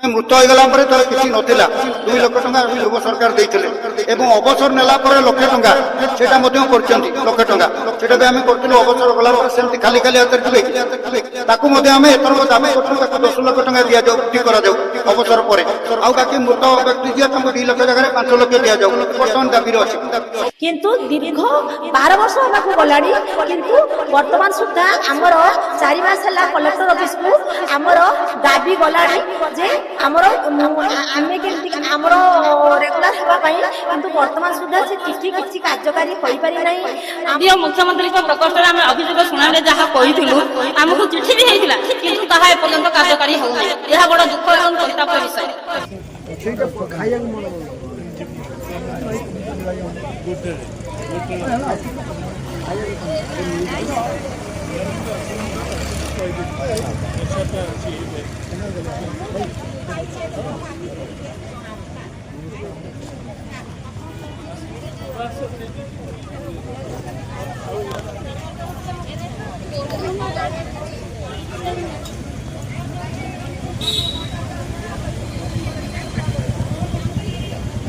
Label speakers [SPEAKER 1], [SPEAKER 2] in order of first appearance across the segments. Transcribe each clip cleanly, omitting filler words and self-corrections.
[SPEAKER 1] मृत हो गला तो किसी नथिला 2 लाख टंका युव सरकार देइथिले एवं अवसर नेला पर लक्ष टंका सेटा मध्य करचंती लक्ष टंका सेटा भी आमे करथिलु अवसर गला पर सेमति खाली खाली हाथ दिबे ताकू मध्य आमे एतर दाबी करथु ताकू 10 लाख टंका दिया जाऊ ठीक करा जाऊ अवसर पर आउ बाकी मृत व्यक्ति जे तम 2 लाख जगह 5 लाख दिया जाऊ वर्तमान दाबी रो अछि
[SPEAKER 2] किंतु दीर्घ 12 वर्ष होबाकू गलाडी किंतु वर्तमान सुद्धा हमर 4 मास हला कलेक्टर ऑफिस को हमर दाबी गलाडी जे हमर आमे केमति हमर रेगुलर हेबा पई किंतु वर्तमान सुद्धा से चिठी किछि कार्यकारी होई पारि नै
[SPEAKER 3] दियो मुख्यमंत्री को प्रकोष्ठ रे हमें अभियोग सुनाले जहा कहिथिलु हमकु चिठी भी हेतिला किंतु ताहा ए पर्यंत कार्यकारी हो नै एहा बड़ दुख एवं परिताप विषय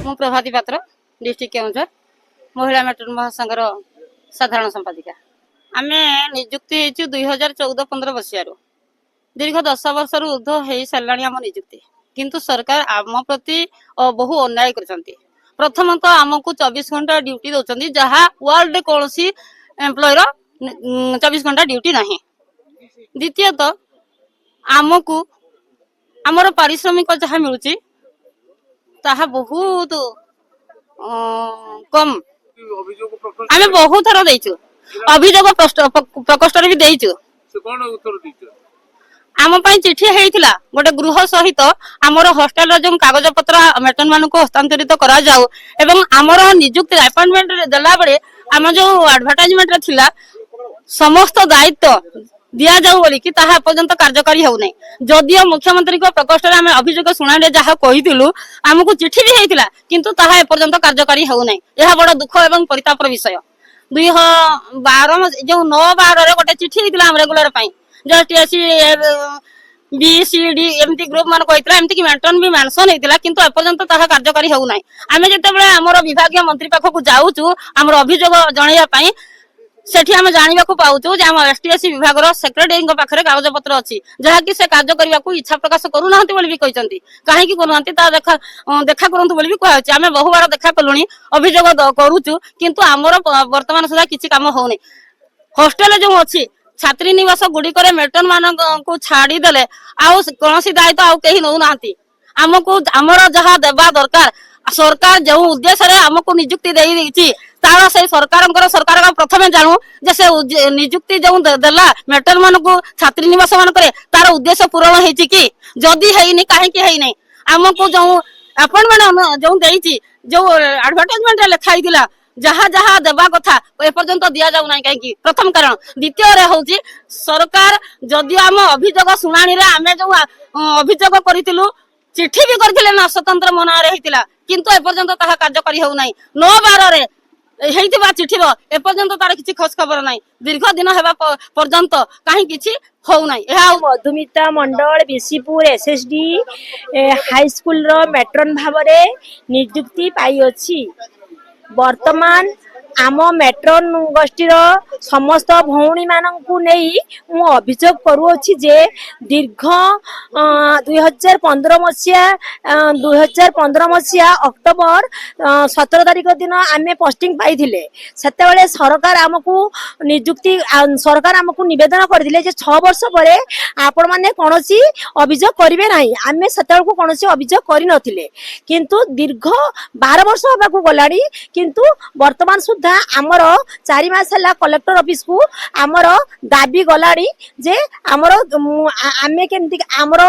[SPEAKER 3] मु प्रभाती पात्र डिस्ट्रिक्ट केउंझर महिला मेट्रो महासंघर साधारण संपादिका आमे नियुक्ति 2014-15 बसियारो दीर्घ 10 वर्ष ऊर्ध हो सारे आम नियुक्ति किंतु सरकार आम प्रति बहु अन्याय करछंती। प्रथमतः आमको 24 घंटा ड्यूटी दौरान जहाँ वर्ल्ड कौन एम्प्लॉयर 24 घंटा ड्यूटी नहीं। द्वितीयतः आमको आमर पारिश्रमिक जहाँ मिलूची ताहा बहुत कम आमे बहुत थर देइछु अभियोग प्रकोष्ठ भी देइछु आम चिठी हेइथिला गोटे गृह सहित आमर हॉस्टल जो कागज पत्र मेटन मान को हस्तांतरित करा जाऊ एवं आमर नियुक्ति अपॉइंटमेंट देला बेले आम जो एडवर्टाइजमेंट थिला समस्त दायित्व दिया जाऊ बोली कि ताहा पर्यंत कार्यकारी हो नै। जदियो मुख्यमंत्री को प्रकोष्ठ रे हमें अभियोग सुनाले जहा कहिथिलु हमकु चिठी भी हेइथिला किंतु ताहा ए पर्यंत कार्यकारी हो नै एहा बड़ दुख एवं परितापर विषय। 2012 जो 9-12 रे गोटे चिठी हेइथिला हम रेगुलर पई जो टीएससी बीसीडी एमती ग्रुप मान कहितला एमती कि मेंटन भी मेंशन हेतिला किंतु एपर्यंत ताहा कार्यकारी हो नै। आमे जते बेले हमर विभागीय मंत्री पाखकु जाउचु हमर अभियोग जणैया पई सेठी हम जानिबा को पाउचु जे हम एसटीएससी विभागर सेक्रेटरी को पाखरे कागज पत्र अछि जहा कि से कार्य करबा को इच्छा प्रकाश करू नाहंती बोली भी कहिसंती काहे कि करू नाहंती ता देखा करंतु बोली भी कहछि। आमे बहु बार देखा कलुनी अभियोग करूचु किंतु हमर वर्तमान सुधा किछि काम हो नै। हॉस्टल जो अछि छात्री निवास गुडी करे मेटन मान को छाड़ी देले आउ कोनोसी दायित्व आउ केही नउ नाहंती हमको हमर जहा देबा दरकार सरकार जो उद्देश्य रे हमको नियुक्ति देई दैछि तारा से सरकार का प्रथमे जानू जे से नियुक्ति जो देला मेटर मान को छात्री निवास मान करे तार उद्देश्य पूर्ण हेछि कि जदी हेइनी काहे कि हेइनी हमको जो अपॉइंटमेंट जो देइछि जो एडवर्टाइजमेंट रे लिखाई दिला जहा जहा देबा कथा ए पर्यंत दिया जाउ नै काहे कि प्रथम कारण। द्वितीय रे होछि सरकार जदी हम अभियोग सुनानी रे आमे जो अभियोग करितिलु चिठी भी करथिले ना स्वतंत्र मना रे हेतिला किंतु ए पर्यंत ताहा कार्यकारी हो नै। 9-12 रे हेइतिबा चिठीर ए पर्यंत तार किछि खोज खबर नै दीर्घ दिन हेबा पर्यंत काहे किछि हो नै। एहा
[SPEAKER 2] मधुमिता मंडल बीसीपुर एसएसडी हाई स्कूल रो मेट्रन भाबरे नियुक्ति पाई अछि। वर्तमान आम मेट्रन गोष्ठी समस्त भौणी मानू नहीं मु अभियोग करुछि जे दीर्घ 2015 मसीहा अक्टोबर 17 तारिख दिन आमे पोस्टिंग पाइथिले सेतेबेले सरकार आमको नियुक्ति सरकार आमको निवेदन करथिले जे 6 वर्ष परे आपण माने कोनोसी अभियोग करिवे नाही आमे सेतेबेले कोनोसी अभियोग करि नथिले किंतु दीर्घ 12 वर्ष होबाकू गलाडी किंतु वर्तमान आमर 4 मास हला कलेक्टर ऑफिस को आमर दाबी गलाडी जे आमर आमे केमति आमर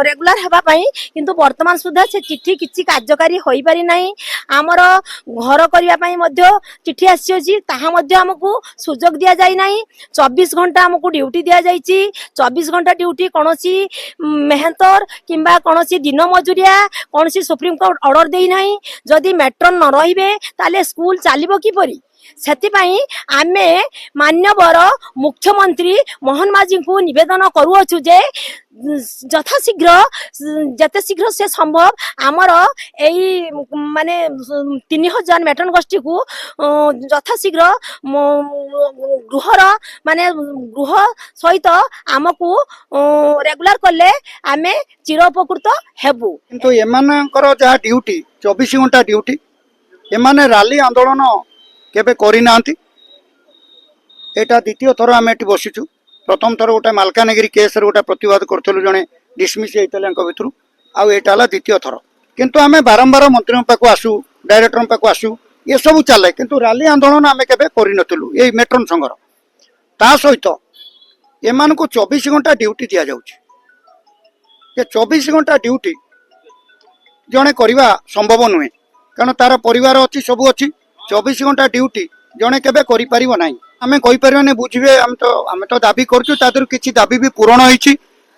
[SPEAKER 2] रेगुलर हेबा पई किंतु वर्तमान सुधा से चिठी किछि कार्यकारी होई पारि नाही। आमर घर करिया पई मध्ये चिठी आसी अछि ताहा मध्ये हमकु सुजोग दिया जाई नाही। 24 घंटा हमकु ड्यूटी दिया जाईची 24 घंटा ड्यूटी कोनोसी मेहनतर किंबा कोनोसी दिन मजुरिया कोनोसी सुप्रीम कोर्ट ऑर्डर देई नाही। जदी मेट्रो न रहिबे ताले स्कूल चालिबो कि परी ସେଥିପାଇଁ ଆମେ ମାନ୍ୟବର ମୁଖ୍ୟମନ୍ତ୍ରୀ ମୋହନ ମାଝୀଙ୍କୁ ନିବେଦନ କରୁଅଛୁ ଯେ ଯଥାଶୀଘ୍ର ଯେତେ ଶୀଘ୍ର ସେ ସମ୍ଭବ ଆମର ଏଇ ମାନେ 3000 ମେଟନ ଗୋଷ୍ଠୀକୁ ଯଥାଶୀଘ୍ର ଗୃହର ମାନେ ଗୃହ ସହିତ ଆମକୁ ରେଗୁଲାର କଲେ ଆମେ ଚିର ଉପକୃତ ହେବୁ।
[SPEAKER 1] କିନ୍ତୁ ଏମାନଙ୍କର ଯାହା ଡ୍ୟୁଟି 24 ଘଣ୍ଟା ଡ୍ୟୁଟି, ଏମାନେ ରାଲି ଆନ୍ଦୋଳନ କେବେ କରିନାହାନ୍ତି। ଏଇଟା ଦ୍ୱିତୀୟ ଥର ଆମେ ଏଠି ବସିଛୁ। ପ୍ରଥମ ଥର ଗୋଟେ ମାଲକାନଗିରି କେସ୍ରେ ଗୋଟେ ପ୍ରତିବାଦ କରୁଥିଲୁ, ଜଣେ ଡିସମିସ୍ ହେଇଥିଲେ ୟାଙ୍କ ଭିତରୁ, ଆଉ ଏଇଟା ହେଲା ଦ୍ୱିତୀୟ ଥର। କିନ୍ତୁ ଆମେ ବାରମ୍ବାର ମନ୍ତ୍ରୀଙ୍କ ପାଖକୁ ଆସୁ, ଡାଇରେକ୍ଟରଙ୍କ ପାଖକୁ ଆସୁ, ଏସବୁ ଚାଲେ, କିନ୍ତୁ ରାଲି ଆନ୍ଦୋଳନ ଆମେ କେବେ କରିନଥିଲୁ ଏଇ ମେଟ୍ରୋନ ସଂଘର। ତା ସହିତ ଏମାନଙ୍କୁ 24 ଘଣ୍ଟା ଡ୍ୟୁଟି ଦିଆଯାଉଛି। ଯେ 24 ଘଣ୍ଟା ଡ୍ୟୁଟି ଜଣେ କରିବା ସମ୍ଭବ ନୁହେଁ, କାରଣ ତାର ପରିବାର ଅଛି, ସବୁ ଅଛି। 24 ଘଣ୍ଟା ଡ୍ୟୁଟି ଜଣେ କେବେ କରିପାରିବ ନାହିଁ। ଆମେ କହିପାରିବାନି, ବୁଝିବେ, ଆମେ ତ ଦାବି କରୁଛୁ, ତା ଦେହରୁ କିଛି ଦାବି ବି ପୂରଣ ହେଇଛି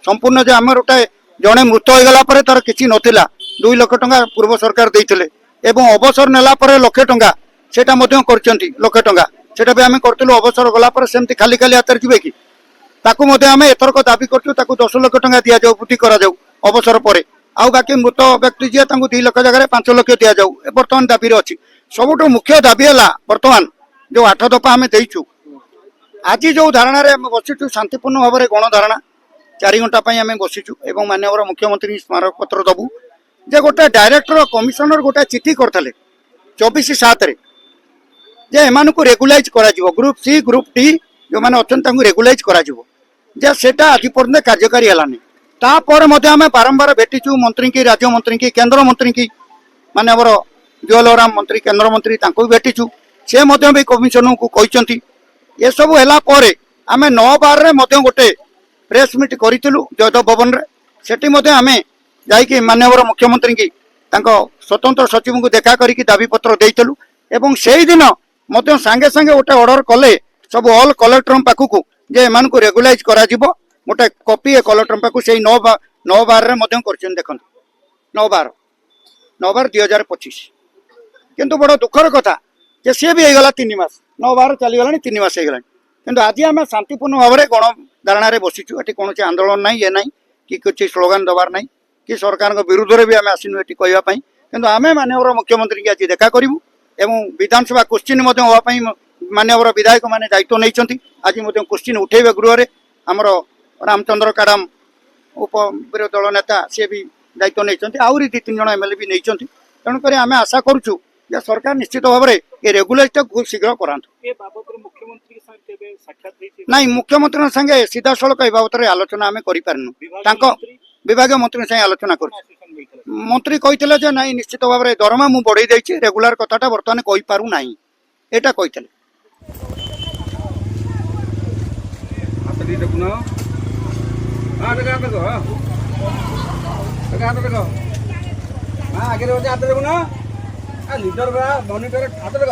[SPEAKER 1] ସମ୍ପୂର୍ଣ୍ଣ। ଯେ ଆମର ଗୋଟେ ଜଣେ ମୃତ ହେଇଗଲା ପରେ ତାର କିଛି ନଥିଲା, 2 ଲକ୍ଷ ଟଙ୍କା ପୂର୍ବ ସରକାର ଦେଇଥିଲେ, ଏବଂ ଅବସର ନେଲା ପରେ 1 ଲକ୍ଷ ଟଙ୍କା ସେଟା ମଧ୍ୟ କରିଛନ୍ତି। 1 ଲକ୍ଷ ଟଙ୍କା ସେଟା ବି ଆମେ କରିଥିଲୁ। ଅବସର ଗଲା ପରେ ସେମିତି ଖାଲି ଖାଲି ହାତରେ ଯିବେ କି? ତାକୁ ମଧ୍ୟ ଆମେ ଏଥରକ ଦାବି କରୁଛୁ, ତାକୁ 10 ଲକ୍ଷ ଟଙ୍କା ଦିଆଯାଉ, ବୃଦ୍ଧି କରାଯାଉ ଅବସର ପରେ। ଆଉ ବାକି ମୃତ ବ୍ୟକ୍ତି ଯିଏ ତାଙ୍କୁ 2 ଲକ୍ଷ ଜାଗାରେ 5 ଲକ୍ଷ ଦିଆଯାଉ, ବର୍ତ୍ତମାନ ଦାବିରେ ଅଛି। ସବୁଠୁ ମୁଖ୍ୟ ଦାବି ହେଲା ବର୍ତ୍ତମାନ ଯୋଉ 8 ଦଫା ଆମେ ଦେଇଛୁ, ଆଜି ଯୋଉ ଧାରଣାରେ ଆମେ ବସିଛୁ ଶାନ୍ତିପୂର୍ଣ୍ଣ ଭାବରେ ଗଣଧାରଣା 4 ଘଣ୍ଟା ପାଇଁ ଆମେ ବସିଛୁ, ଏବଂ ମାନ୍ୟବର ମୁଖ୍ୟମନ୍ତ୍ରୀ ସ୍ମାରକ ପତ୍ର ଦବୁ ଯେ ଗୋଟେ ଡାଇରେକ୍ଟର କମିଶନର ଗୋଟେ ଚିଠି କରିଥିଲେ 24/7 ଯେ ଏମାନଙ୍କୁ ରେଗୁଲାଇଜ କରାଯିବ, ଗ୍ରୁପ ସି ଗ୍ରୁପ ଟି ଯେଉଁମାନେ ଅଛନ୍ତି ତାଙ୍କୁ ରେଗୁଲାଇଜ କରାଯିବ, ଯେ ସେଟା ଆଜି ପର୍ଯ୍ୟନ୍ତ କାର୍ଯ୍ୟକାରୀ ହେଲାନି। ତାପରେ ମଧ୍ୟ ଆମେ ବାରମ୍ବାର ଭେଟିଛୁ ମନ୍ତ୍ରୀକି, ରାଜ୍ୟମନ୍ତ୍ରୀକି, କେନ୍ଦ୍ରମନ୍ତ୍ରୀକି, ମାନ୍ୟବର ଜୁଏଲରାମ ମନ୍ତ୍ରୀ, କେନ୍ଦ୍ରମନ୍ତ୍ରୀ, ତାଙ୍କୁ ବି ଭେଟିଛୁ। ସେ ମଧ୍ୟ ବି କମିଶନରଙ୍କୁ କହିଛନ୍ତି। ଏସବୁ ହେଲା ପରେ ଆମେ 9/12 ମଧ୍ୟ ଗୋଟେ ପ୍ରେସ୍ ମିଟ୍ କରିଥିଲୁ ଜୟଦେବ ଭବନରେ। ସେଠି ମଧ୍ୟ ଆମେ ଯାଇକି ମାନ୍ୟବର ମୁଖ୍ୟମନ୍ତ୍ରୀକି, ତାଙ୍କ ସ୍ୱତନ୍ତ୍ର ସଚିବଙ୍କୁ ଦେଖା କରିକି ଦାବିପତ୍ର ଦେଇଥିଲୁ, ଏବଂ ସେଇଦିନ ମଧ୍ୟ ସାଙ୍ଗେ ସାଙ୍ଗେ ଗୋଟେ ଅର୍ଡର କଲେ ସବୁ ଅଲ୍ କଲେକ୍ଟରଙ୍କ ପାଖକୁ ଯେ ଏମାନଙ୍କୁ ରେଗୁଲାଇଜ କରାଯିବ। ଗୋଟେ କପି ଏ କଲେକ୍ଟରଙ୍କ ପାଖକୁ ସେଇ 9/12 ମଧ୍ୟ କରିଛନ୍ତି। ଦେଖନ୍ତୁ 9/12/2025। କିନ୍ତୁ ବଡ଼ ଦୁଃଖର କଥା ଯେ ସିଏ ବି ହେଇଗଲା 3 ମାସ, 9/12 ଚାଲିଗଲାଣି, 3 ମାସ ହେଇଗଲାଣି। କିନ୍ତୁ ଆଜି ଆମେ ଶାନ୍ତିପୂର୍ଣ୍ଣ ଭାବରେ ଗଣଧାରଣାରେ ବସିଛୁ। ଏଠି କୌଣସି ଆନ୍ଦୋଳନ ନାହିଁ, ଇଏ ନାହିଁ, କି କିଛି ସ୍ଲୋଗାନ ଦେବାର ନାହିଁ, କି ସରକାରଙ୍କ ବିରୁଦ୍ଧରେ ବି ଆମେ ଆସିନୁ ଏଠି କହିବା ପାଇଁ। କିନ୍ତୁ ଆମେ ମାନ୍ୟବର ମୁଖ୍ୟମନ୍ତ୍ରୀକି ଆଜି ଦେଖା କରିବୁ, ଏବଂ ବିଧାନସଭା କୋଶ୍ଚିନ୍ ମଧ୍ୟ ହେବା ପାଇଁ ମାନ୍ୟବର ବିଧାୟକ ମାନେ ଦାୟିତ୍ୱ ନେଇଛନ୍ତି। ଆଜି ମଧ୍ୟ କୋଶ୍ଚିନ୍ ଉଠେଇବେ ଗୃହରେ। ଆମର ରାମଚନ୍ଦ୍ର କାଡାମ ଉପ ବିରୋଧୀ ଦଳ ନେତା ସିଏ ବି ଦାୟିତ୍ୱ ନେଇଛନ୍ତି, ଆହୁରି 2-3 ଜଣ MLA ବି ନେଇଛନ୍ତି। ତେଣୁକରି ଆମେ ଆଶା କରୁଛୁ ଯେ ସରକାର ନିଶ୍ଚିତ ଭାବରେ ଏ ରେଗୁଲେଟରକୁ ଖୁବ୍ ଶୀଘ୍ର କରାନ୍ତୁ। ନାଇଁ, ମୁଖ୍ୟମନ୍ତ୍ରୀଙ୍କ ସାଙ୍ଗେ ସିଧାସଳଖ ଏ ବାବଦରେ ଆଲୋଚନା ଆମେ କରିପାରିନୁ। ତାଙ୍କ ବିଭାଗୀୟ ମନ୍ତ୍ରୀଙ୍କ ସାଙ୍ଗେ ଆଲୋଚନା କରୁଛୁ। ମନ୍ତ୍ରୀ କହିଥିଲେ ଯେ ନାଇଁ, ନିଶ୍ଚିତ ଭାବରେ ଦରମା ମୁଁ ବଢେଇ ଦେଇଛି, ରେଗୁଲାର କଥାଟା ବର୍ତ୍ତମାନ କହିପାରୁ ନାହିଁ, ଏଇଟା କହିଥିଲେ।
[SPEAKER 4] ଆଗରେ ହାତ ଦେଖୁନ, ଲିଡର ମନିଟର ହାତ ଦେଖ।